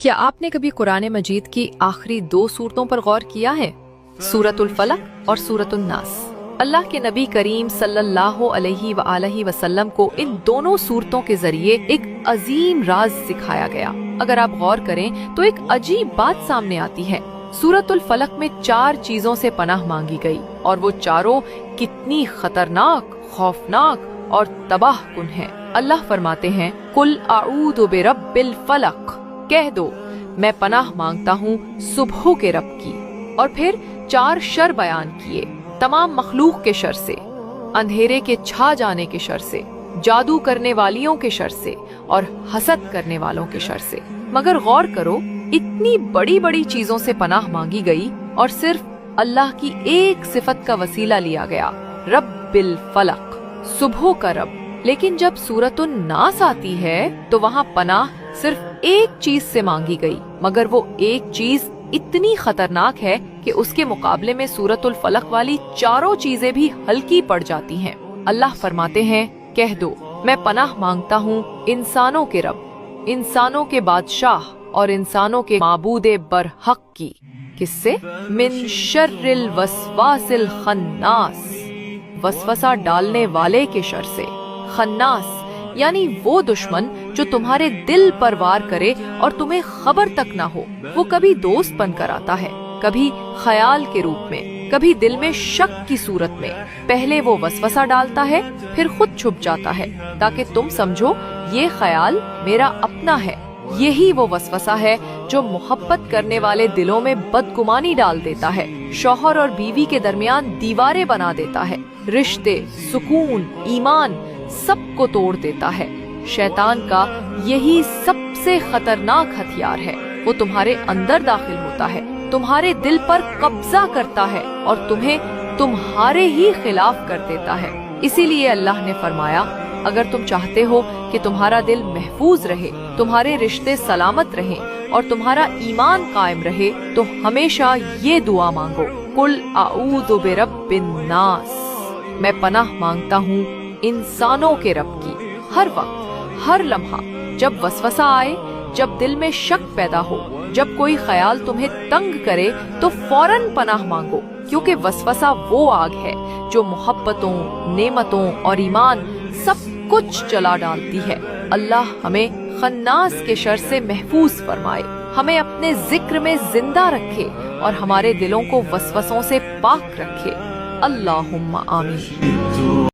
क्या आपने कभी कुरान मजीद की आखिरी 2 सूरतों पर गौर किया है? सूरतुल फलक और सूरतुन नास। अल्लाह के नबी करीम सल्लल्लाहु अलैहि वसल्लम को इन दोनों सूरतों के जरिए एक अजीम राज सिखाया गया। अगर आप गौर करें तो एक अजीब बात सामने आती है। सूरतुल फलक में 4 चीजों से पनाह मांगी गई और वो चारों कितनी खतरनाक, खौफनाक और तबाह कुन है। अल्लाह फरमाते हैं, कुल आऊदु बिरब्बिल फलक, कह दो मैं पनाह मांगता हूँ सुबह के रब की। और फिर 4 शर बयान किए, तमाम मखलूक के शर से, अंधेरे के छा जाने के शर से, जादू करने वालियों के शर से और हसद करने वालों के शर से। मगर गौर करो, इतनी बड़ी बड़ी चीजों से पनाह मांगी गई और सिर्फ अल्लाह की एक सिफत का वसीला लिया गया, रब्बिल फलक, सुबह का रब। लेकिन जब सूरतुन नास आती है तो वहाँ पनाह सिर्फ एक चीज से मांगी गई, मगर वो एक चीज इतनी खतरनाक है कि उसके मुकाबले में सूरतुल फलक वाली चारों चीजें भी हल्की पड़ जाती हैं। अल्लाह फरमाते हैं, कह दो मैं पनाह मांगता हूँ इंसानों के रब, इंसानों के बादशाह और इंसानों के माबूदे बरहक की। किससे? मिन शर्रिल वसवासिल खन्नास, वसवसा डालने वाले के शर से। खन्नास यानी वो दुश्मन जो तुम्हारे दिल पर वार करे और तुम्हें खबर तक ना हो। वो कभी दोस्त बनकर आता है, कभी ख्याल के रूप में, कभी दिल में शक की सूरत में। पहले वो वसवसा डालता है, फिर खुद छुप जाता है ताकि तुम समझो ये ख्याल मेरा अपना है। यही वो वसवसा है जो मोहब्बत करने वाले दिलों में बदगुमानी डाल देता है, शौहर और बीवी के दरमियान दीवारें बना देता है, रिश्ते, सुकून, ईमान सबको तोड़ देता है। शैतान का यही सबसे खतरनाक हथियार है। वो तुम्हारे अंदर दाखिल होता है, तुम्हारे दिल पर कब्जा करता है और तुम्हें तुम्हारे ही खिलाफ कर देता है। इसीलिए अल्लाह ने फरमाया, अगर तुम चाहते हो कि तुम्हारा दिल महफूज रहे, तुम्हारे रिश्ते सलामत रहें और तुम्हारा ईमान कायम रहे, तो हमेशा ये दुआ मांगो, कुल आऊदु बिरब्बिन नास, मैं पनाह मांगता हूँ इंसानों के रब की। हर वक्त, हर लम्हा जब वसवसा आए, जब दिल में शक पैदा हो, जब कोई ख्याल तुम्हें तंग करे, तो फौरन पनाह मांगो, क्योंकि वसवसा वो आग है जो मोहब्बतों, नेमतों और ईमान सब कुछ जला डालती है। अल्लाह हमें खन्नास के शर से महफूज फरमाए, हमें अपने जिक्र में जिंदा रखे और हमारे दिलों को वसवसों से पाक रखे। अल्लाहुम्मा आमीन।